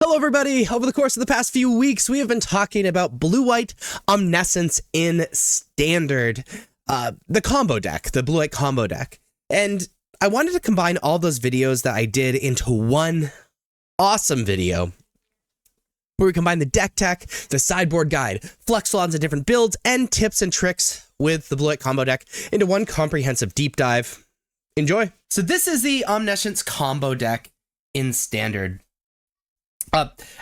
Hello everybody! Over the course of the past few weeks, we have been talking about Blue-White Omniscience in Standard, the combo deck, the Blue-White combo deck. And I wanted to combine all those videos that I did into one awesome video, where we combine the deck tech, the sideboard guide, flex slots and different builds, and tips and tricks with the Blue-White combo deck into one comprehensive deep dive. Enjoy! So this is the Omniscience combo deck in Standard.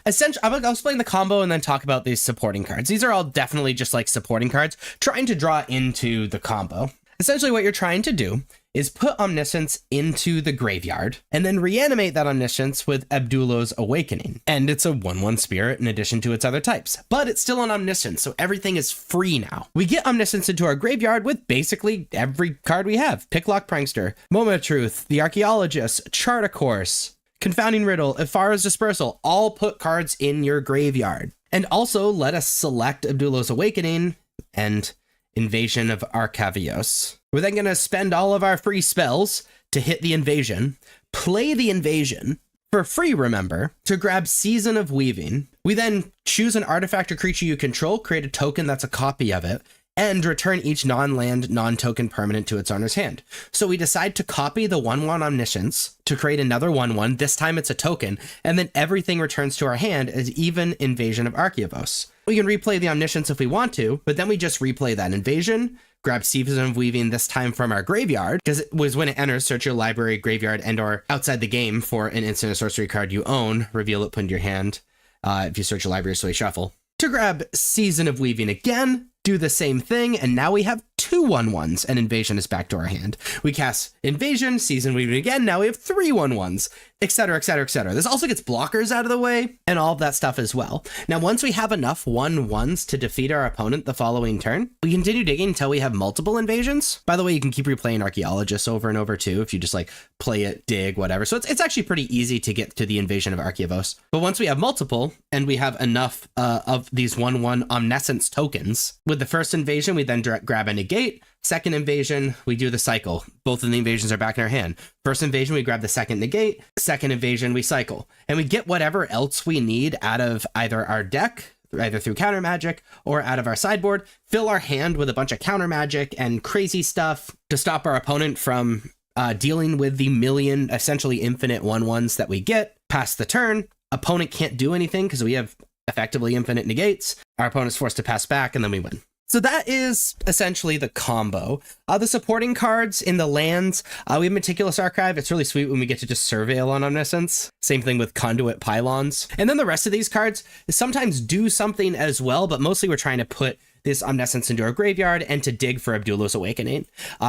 Essentially, I'll explain the combo and then talk about these supporting cards. These are all definitely just like supporting cards, trying to draw into the combo. Essentially, what you're trying to do is put Omniscience into the graveyard and then reanimate that Omniscience with Abdulloh's Awakening. And it's a 1/1 spirit in addition to its other types, but it's still an Omniscience, so everything is free now. We get Omniscience into our graveyard with basically every card we have. Picklock Prankster, Moment of Truth, the Archaeologist, Chart a Course, Confounding Riddle, Ifara's Dispersal, all put cards in your graveyard. And also let us select Abdulloh's Awakening and Invasion of Arcavios. We're then going to spend all of our free spells to hit the invasion, play the invasion, for free, remember, to grab Season of Weaving. We then choose an artifact or creature you control, create a token that's a copy of it, and return each non-land, non-token permanent to its owner's hand. So we decide to copy the 1/1 Omniscience to create another 1/1, this time it's a token, and then everything returns to our hand as even Invasion of Archaeavos. We can replay the Omniscience if we want to, but then we just replay that invasion, grab Season of Weaving this time from our graveyard, because it was when it enters, search your library, graveyard, and or outside the game for an instant or sorcery card you own, reveal it, put into your hand. If you search your library, so you shuffle. To grab Season of Weaving again, do the same thing, and now we have two 1/1s, and Invasion is back to our hand. We cast Invasion, Season Weaving again, now we have three 1/1s, etc, etc, etc. This also gets blockers out of the way, and all of that stuff as well. Now, once we have enough 1/1s to defeat our opponent the following turn, we continue digging until we have multiple invasions. By the way, you can keep replaying Archaeologists over and over too, if you just like play it, dig, whatever. So it's actually pretty easy to get to the Invasion of Archaeavos. But once we have multiple, and we have enough of these 1/1 Omniscience tokens, with the first invasion, we then grab a negate. Second invasion, we do the cycle. Both of the invasions are back in our hand. First invasion, we grab the second negate. Second invasion, we cycle. And we get whatever else we need out of either our deck, either through counter magic or out of our sideboard, fill our hand with a bunch of counter magic and crazy stuff to stop our opponent from dealing with the million, essentially infinite 1/1s that we get past the turn. Opponent can't do anything because we have effectively infinite negates. Our opponent's forced to pass back and then we win. So that is essentially the combo. The supporting cards in the lands, we have Meticulous Archive. It's really sweet when we get to just Surveil on Omniscience. Same thing with Conduit Pylons. And then the rest of these cards sometimes do something as well, but mostly we're trying to put this Omniscience into our graveyard and to dig for Abdulloh's Awakening.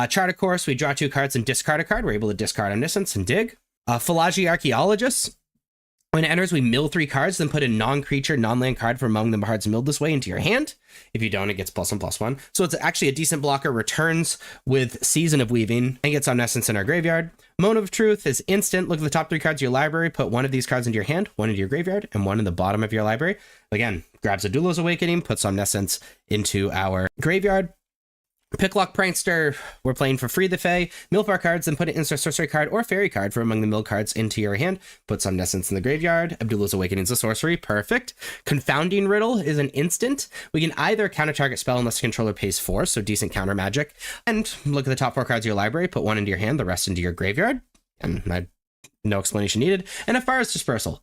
Chart a Course, we draw two cards and discard a card. We're able to discard Omniscience and dig. Philagi Archaeologist. When it enters, we mill three cards, then put a non-creature, non-land card from among the cards milled this way into your hand. If you don't, it gets +1/+1. So it's actually a decent blocker, returns with Season of Weaving, and gets Omniscience in our graveyard. Moment of Truth is instant. Look at the top three cards of your library, put one of these cards into your hand, one into your graveyard, and one in the bottom of your library. Again, grabs Abdulloh's Awakening, puts Omniscience into our graveyard. Picklock Prankster, we're playing for free the Fae. Mill 4 cards, then put an instant sorcery card or fairy card from among the milled cards into your hand. Put Omniscience in the graveyard. Abdulloh's Awakening is a sorcery. Perfect. Confounding Riddle is an instant. We can either counter target spell unless the controller pays 4, so decent counter magic. And look at the top 4 cards of your library, put one into your hand, the rest into your graveyard. And no explanation needed. And Ifara's Dispersal.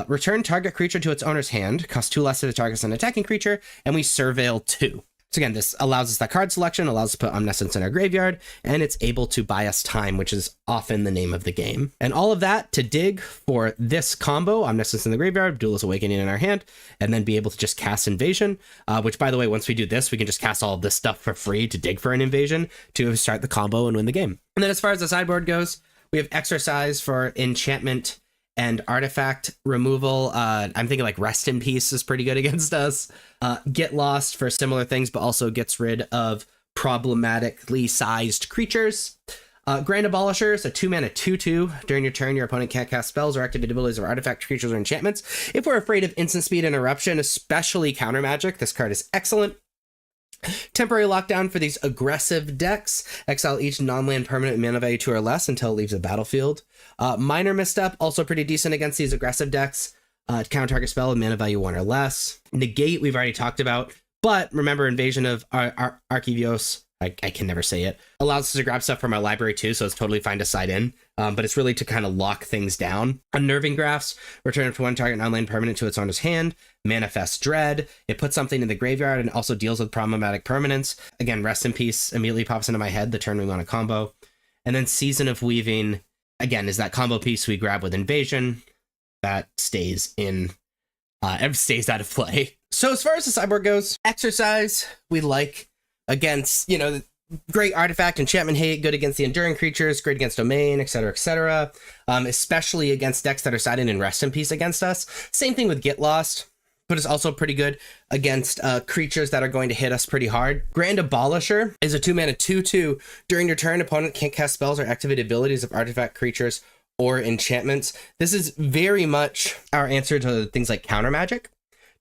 Return target creature to its owner's hand, costs 2 less to the target's an attacking creature, and we Surveil 2. So again, this allows us that card selection, allows us to put Omniscience in our graveyard, and it's able to buy us time, which is often the name of the game. And all of that to dig for this combo, Omniscience in the graveyard, Abdulloh's Awakening in our hand, and then be able to just cast Invasion, which, by the way, once we do this, we can just cast all of this stuff for free to dig for an invasion to start the combo and win the game. And then as far as the sideboard goes, we have Exercise for enchantment and artifact removal. I'm thinking like Rest in Peace is pretty good against us. Get Lost for similar things, but also gets rid of problematically sized creatures. Grand Abolisher is a 2-mana 2/2. During your turn, your opponent can't cast spells or activate abilities of artifact, creatures, or enchantments. If we're afraid of instant speed interruption, especially counter magic, this card is excellent. Temporary lockdown for these aggressive decks. Exile each non-land permanent mana value 2 or less until it leaves the battlefield. Minor misstep, also pretty decent against these aggressive decks. Counter target spell with mana value 1 or less. Negate, we've already talked about. But remember, Invasion of Archivios, I can never say it, allows us to grab stuff from our library too, so it's totally fine to side in. But it's really to kind of lock things down. Unnerving Grasps, return up to one target non-land permanent to its owner's hand. Manifest Dread, it puts something in the graveyard and also deals with problematic permanents. Again, Rest in Peace immediately pops into my head the turn we want to combo. And then Season of Weaving, again, is that combo piece we grab with Invasion that stays out of play. So as far as the sideboard goes, Exercise we like against, great artifact, enchantment hate, good against the enduring creatures, great against domain, etc., etc. Especially against decks that are sided in Rest in Peace against us. Same thing with Get Lost, but it's also pretty good against creatures that are going to hit us pretty hard. Grand Abolisher is a 2-mana 2/2. During your turn, opponent can't cast spells or activate abilities of artifact creatures or enchantments. This is very much our answer to things like counter magic.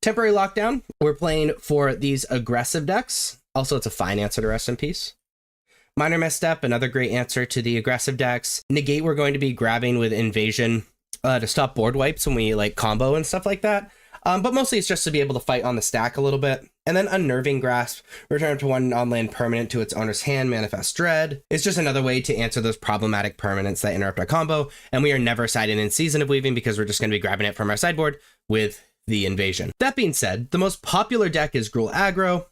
Temporary Lockdown, we're playing for these aggressive decks. Also, it's a fine answer to Rest in Peace. Minor Misstep, another great answer to the aggressive decks. Negate, we're going to be grabbing with Invasion to stop board wipes when we combo and stuff like that. But mostly it's just to be able to fight on the stack a little bit. And then Unnerving Grasp, return to one on-land permanent to its owner's hand, Manifest Dread. It's just another way to answer those problematic permanents that interrupt our combo. And we are never sided in Season of Weaving because we're just going to be grabbing it from our sideboard with the Invasion. That being said, the most popular deck is Gruul Aggro.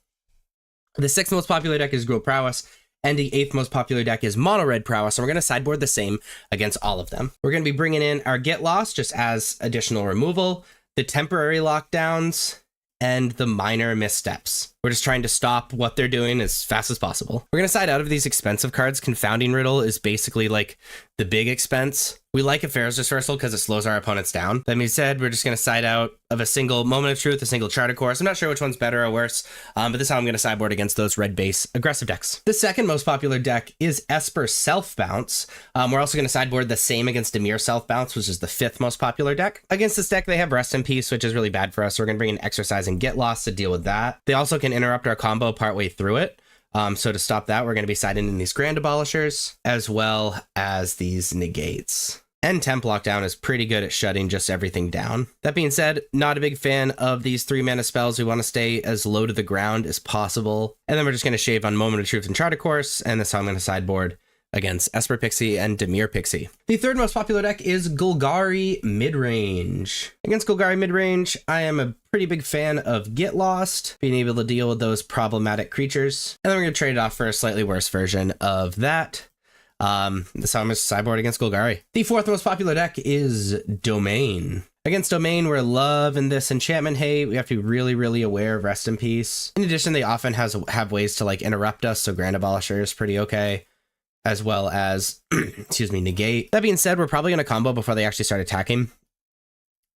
The 6th most popular deck is Gruul Prowess. And the 8th most popular deck is Mono Red Prowess, and we're going to sideboard the same against all of them. We're going to be bringing in our Get Lost just as additional removal, the Temporary Lockdowns, and the Minor Missteps. We're just trying to stop what they're doing as fast as possible. We're going to side out of these expensive cards. Confounding Riddle is basically the big expense. We like Affairs Dispersal because it slows our opponents down. That being said, we're just going to side out of a single Moment of Truth, a single Charter Course. I'm not sure which one's better or worse, but this is how I'm going to sideboard against those red base aggressive decks. The second most popular deck is Esper Self Bounce. We're also going to sideboard the same against Dimir Self Bounce, which is the 5th most popular deck. Against this deck, they have Rest in Peace, which is really bad for us. So we're going to bring in Exercise and Get Lost to deal with that. They also can interrupt our combo partway through it. So to stop that, we're going to be siding in these Grand Abolishers, as well as these Negates. And Temp Lockdown is pretty good at shutting just everything down. That being said, not a big fan of these 3-mana spells. We want to stay as low to the ground as possible. And then we're just going to shave on Moment of Truth and Charter Course, and that's how I'm going to sideboard against Esper Pixie and Dimir Pixie. The 3rd most popular deck is Golgari Midrange. Against Golgari Midrange, I am a pretty big fan of Get Lost, being able to deal with those problematic creatures. And then we're going to trade it off for a slightly worse version of that. This time is sideboard against Golgari. The 4th most popular deck is Domain. Against Domain, we're loving this enchantment hate. We have to be really, really aware of Rest in Peace. In addition, they often have ways to interrupt us, so Grand Abolisher is pretty okay, as well as, Negate. That being said, we're probably going to combo before they actually start attacking.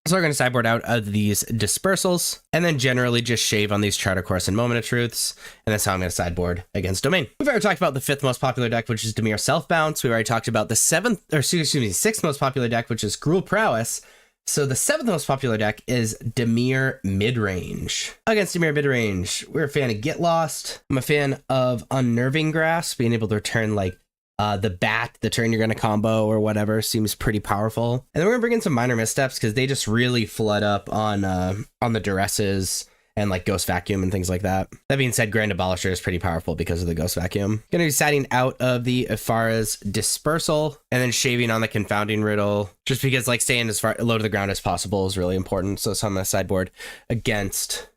So we're going to sideboard out of these Dispersals, and then generally just shave on these Charter Course and Moment of Truths, and that's how I'm going to sideboard against Domain. We've already talked about the 5th most popular deck, which is Dimir Self Bounce. We've already talked about the 6th most popular deck, which is Gruul Prowess. So the 7th most popular deck is Dimir Midrange. Against Dimir Midrange, we're a fan of Get Lost. I'm a fan of Unnerving Grasp, being able to return the bat, the turn you're going to combo or whatever, seems pretty powerful. And then we're going to bring in some Minor Missteps because they just really flood up on the Duresses and Ghost Vacuum and things like that. That being said, Grand Abolisher is pretty powerful because of the Ghost Vacuum. Going to be siding out of the Ifara's Dispersal and then shaving on the Confounding Riddle, just because staying as far low to the ground as possible is really important. So I'm going to sideboard against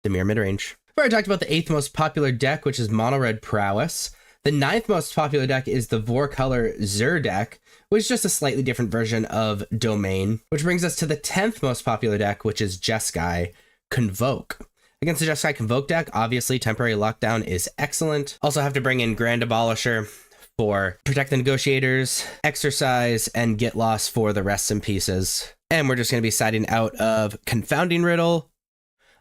Dimir Midrange. We've already talked about the 8th most popular deck, which is Mono Red Prowess. The 9th most popular deck is the Vorcolor Zur deck, which is just a slightly different version of Domain, which brings us to the 10th most popular deck, which is Jeskai Convoke. Against the Jeskai Convoke deck, obviously Temporary Lockdown is excellent. Also have to bring in Grand Abolisher for Protect the Negotiators, Exercise, and Get Lost for the Rest in Pieces. And we're just going to be siding out of Confounding Riddle.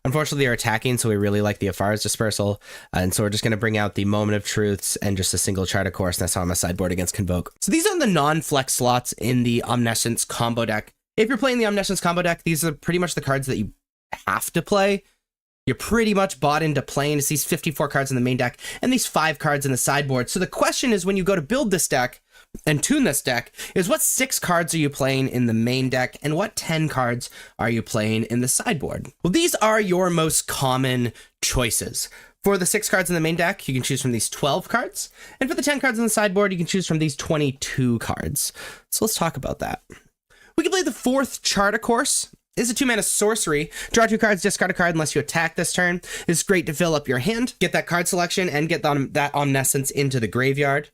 Unfortunately, they're attacking, so we really like the Ifara's Dispersal. And so we're just going to bring out the Moment of Truths and just a single Charter Course. And that's how I'm a sideboard against Convoke. So these are the non-flex slots in the Omniscience Combo deck. If you're playing the Omniscience Combo deck, these are pretty much the cards that you have to play. You're pretty much bought into playing. It's these 54 cards in the main deck and these 5 cards in the sideboard. So the question is, when you go to build this deck, and tune this deck is what 6 cards are you playing in the main deck and what 10 cards are you playing in the sideboard? Well, these are your most common choices. For the 6 cards in the main deck, you can choose from these 12 cards. And for the 10 cards in the sideboard, you can choose from these 22 cards. So let's talk about that. We can play the 4th Charter Course. It's a 2-mana sorcery. Draw 2 cards, discard a card unless you attack this turn. It's great to fill up your hand, get that card selection, and get that Omniscience into the graveyard.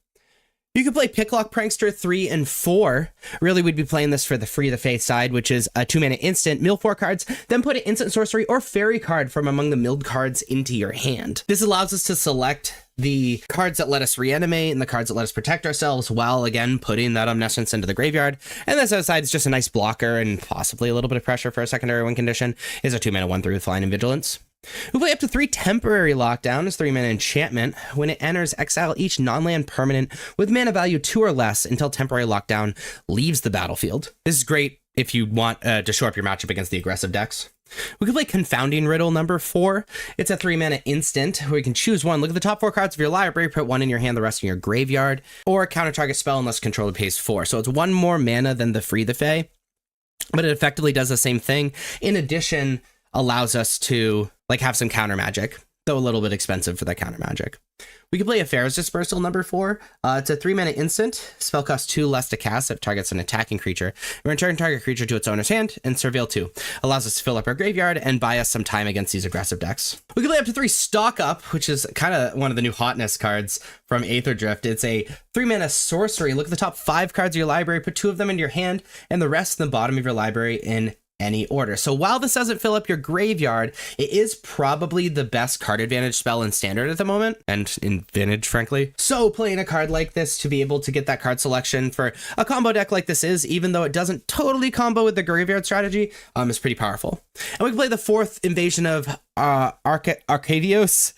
You can play Picklock Prankster 3 and 4. Really, we'd be playing this for the Free the Faith side, which is a 2-mana instant. Mill 4 cards, then put an instant sorcery or fairy card from among the milled cards into your hand. This allows us to select the cards that let us reanimate and the cards that let us protect ourselves while, again, putting that Omniscience into the graveyard. And this outside is just a nice blocker and possibly a little bit of pressure for a secondary win condition. Is a 2-mana 1/3 with Flying and Vigilance. We play up to 3 Temporary Lockdown as 3-mana enchantment. When it enters, exile each non-land permanent with mana value 2 or less until Temporary Lockdown leaves the battlefield. This is great if you want to shore up your matchup against the aggressive decks. We can play Confounding Riddle number 4. It's a 3-mana instant where you can choose one. Look at the top 4 cards of your library, put 1 in your hand, the rest in your graveyard, or counter target spell unless controller pays 4. So it's 1 more mana than the Free the Fae, but it effectively does the same thing. In addition, allows us to have some counter magic, though a little bit expensive for that counter magic. We can play Affairs Dispersal number 4. It's a 3-mana instant. Spell costs 2 less to cast if it targets an attacking creature. Return target creature to its owner's hand and surveil 2. Allows us to fill up our graveyard and buy us some time against these aggressive decks. We can play up to 3 Stock Up, which is kind of one of the new hotness cards from Aether Drift. It's a 3-mana sorcery. Look at the top 5 cards of your library, put 2 of them into your hand, and the rest in the bottom of your library in any order. So while this doesn't fill up your graveyard, it is probably the best card advantage spell in Standard at the moment, and in Vintage, frankly. So playing a card like this to be able to get that card selection for a combo deck like this even though it doesn't totally combo with the graveyard strategy, is pretty powerful. And we can play the 4th Invasion of Arcadios.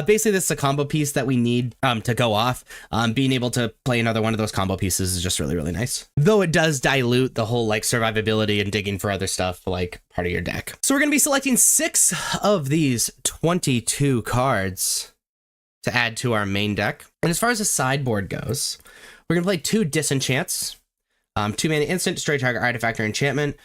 Basically, this is a combo piece that we need to go off. Being able to play another one of those combo pieces is just really, really nice. Though it does dilute the whole survivability and digging for other stuff part of your deck. So we're going to be selecting 6 of these 22 cards to add to our main deck. And as far as the sideboard goes, we're going to play 2 Disenchants. 2-mana instant, destroy target artifact or enchantment.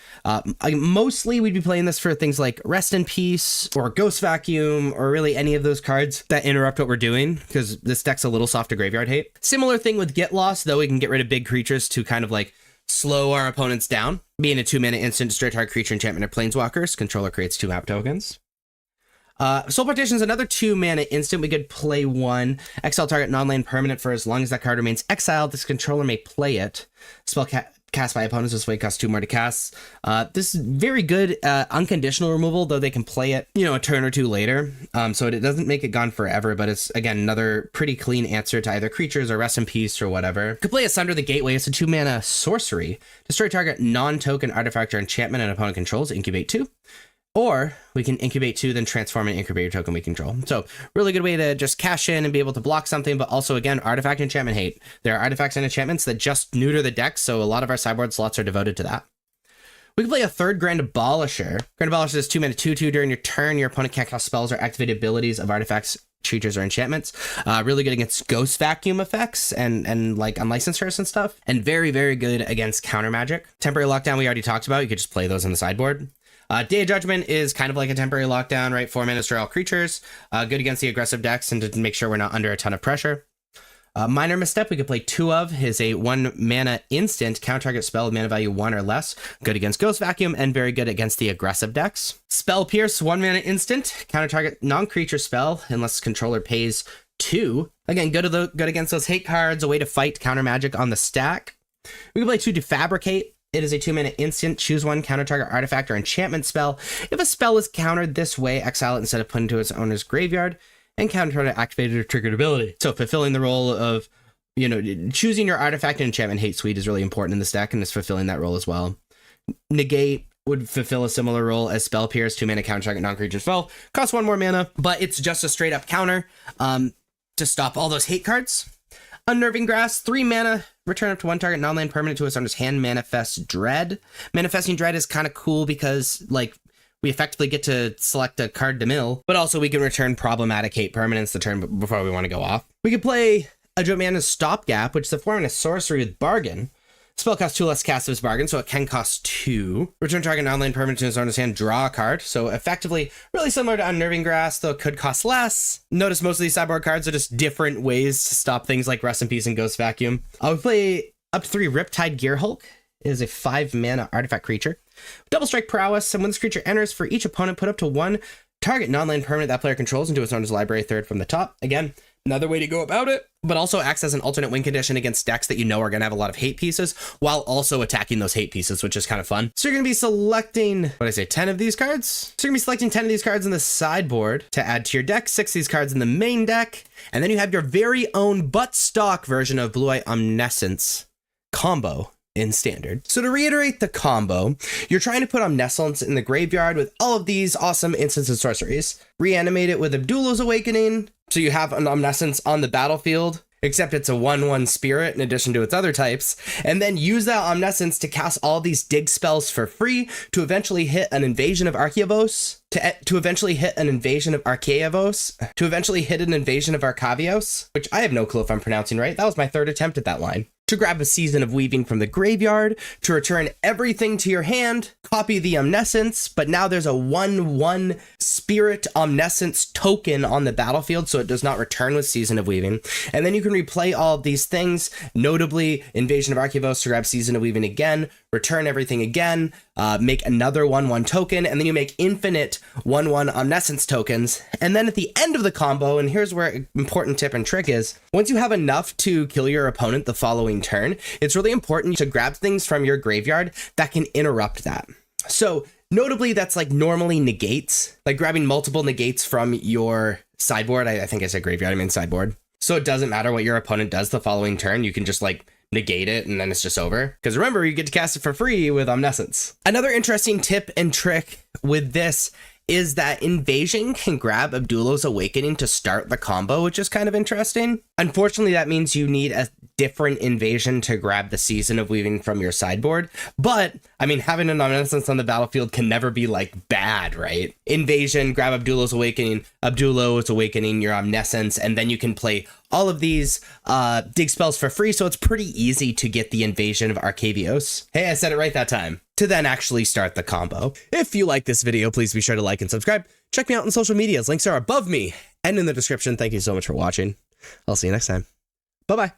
Mostly we'd be playing this for things like Rest in Peace or Ghost Vacuum or really any of those cards that interrupt what we're doing, because this deck's a little soft to graveyard hate. Similar thing with Get Lost, though we can get rid of big creatures to kind of slow our opponents down. Being a 2-mana instant, destroy target creature, enchantment, or planeswalkers. Controller creates 2 map tokens. Soul Partition is another 2-mana instant. We could play 1, exile target non-land permanent for as long as that card remains exiled. This controller may play it. Spell cast by opponents this way costs 2 more to cast. This is very good unconditional removal, though they can play it, a turn or 2 later. So it doesn't make it gone forever, but it's, again, another pretty clean answer to either creatures or Rest in Peace or whatever. Could play Asunder the Gateway. It's a 2-mana sorcery. Destroy target non-token artifact or enchantment an opponent controls. Incubate 2. Or we can incubate 2, then transform an incubator token we control. So really good way to just cash in and be able to block something, but also, again, artifact enchantment hate. There are artifacts and enchantments that just neuter the deck, so a lot of our sideboard slots are devoted to that. We can play a 3rd Grand Abolisher. Grand Abolisher is 2-mana 2/2. During your turn, your opponent can't cast spells or activate abilities of artifacts, creatures, or enchantments. Really good against Ghost Vacuum effects and unlicensed curse and stuff. And very, very good against counter magic. Temporary Lockdown we already talked about. You could just play those on the sideboard. Day of Judgment is kind of like a temporary lockdown, right? 4 mana destroy all creatures. Good against the aggressive decks and to make sure we're not under a ton of pressure. Minor Misstep we could play 2 of. Is a 1-mana instant, counter target spell with mana value 1 or less. Good against Ghost Vacuum and very good against the aggressive decks. Spell Pierce, 1-mana instant, counter target non-creature spell unless controller pays 2. Again, good against those hate cards, a way to fight counter magic on the stack. We can play 2 Defabricate. It is a 2-mana instant. Choose 1 counter target artifact or enchantment spell. If a spell is countered this way, exile it instead of putting it to its owner's graveyard and counter target activated or triggered ability. So fulfilling the role of, choosing your artifact and enchantment hate suite is really important in this deck, and is fulfilling that role as well. Negate would fulfill a similar role as Spell Pierce, 2-mana counter target non-creature spell. Costs 1 more mana, but it's just a straight up counter to stop all those hate cards. Unnerving Grass, 3 mana, return up to 1 target non-land permanent to its owner's hand, Manifest Dread. Manifesting Dread is kind of cool because, we effectively get to select a card to mill, but also we can return problematic hate permanents the turn before we want to go off. We could play Adjut Mana's Stopgap, which is a 4-mana sorcery with Bargain. Spell costs 2 less cast of his Bargain, so it can cost 2. Return target non-land permanent to his owner's hand, draw a card. So effectively, really similar to Unnerving Grasp, though it could cost less. Notice most of these sideboard cards are just different ways to stop things like Rest in Peace and Ghost Vacuum. We play up to 3 Riptide Gearhulk. It is a 5-mana artifact creature. Double Strike Prowess, and when this creature enters, for each opponent, put up to 1 target non-land permanent that player controls into its owner's library, third from the top. Again, another way to go about it, but also acts as an alternate win condition against decks that you know are going to have a lot of hate pieces, while also attacking those hate pieces, which is kind of fun. So you're going to be selecting, 10 of these cards? So you're going to be selecting 10 of these cards in the sideboard to add to your deck, 6 of these cards in the main deck, and then you have your very own but stock version of Blue-White Omniscience Combo in Standard. So to reiterate the combo, you're trying to put Omniscience in the graveyard with all of these awesome instants and sorceries. Reanimate it with Abdullah's Awakening, so you have an Omniscience on the battlefield, except it's a 1/1 spirit in addition to its other types, and then use that Omniscience to cast all these dig spells for free to eventually hit an Invasion of Archaeavos, to eventually hit an Invasion of Archaeavos, to eventually hit an Invasion of Arcavios, which I have no clue if I'm pronouncing right. That was my 3rd attempt at that line. To grab a Season of Weaving from the graveyard, to return everything to your hand, copy the Omniscience, but now there's a 1/1 Spirit Omniscience token on the battlefield, so it does not return with Season of Weaving. And then you can replay all of these things, notably Invasion of Archaeavos to grab Season of Weaving again, return everything again, make another 1/1 token, and then you make infinite 1/1 Omniscience tokens. And then at the end of the combo, and here's where an important tip and trick is, once you have enough to kill your opponent the following turn, it's really important to grab things from your graveyard that can interrupt that. So notably, that's like normally negates, like grabbing multiple negates from your sideboard. I think I said graveyard, I mean sideboard. So it doesn't matter what your opponent does the following turn, you can just like negate it and then it's just over. Because remember, you get to cast it for free with Omniscience. Another interesting tip and trick with this is that Invasion can grab Abdullah's Awakening to start the combo, which is kind of interesting. Unfortunately, that means you need a different Invasion to grab the Season of Weaving from your sideboard. But, I mean, having an Omniscience on the battlefield can never be, like, bad, right? Invasion, grab Abdullah's Awakening, Abdullah's Awakening, your Omniscience, and then you can play all of these dig spells for free, so it's pretty easy to get the Invasion of Arcavios. Hey, I said it right that time. To then actually start the combo. If you like this video, please be sure to like and subscribe. Check me out on social medias. Links are above me and in the description. Thank you so much for watching. I'll see you next time. Bye-bye.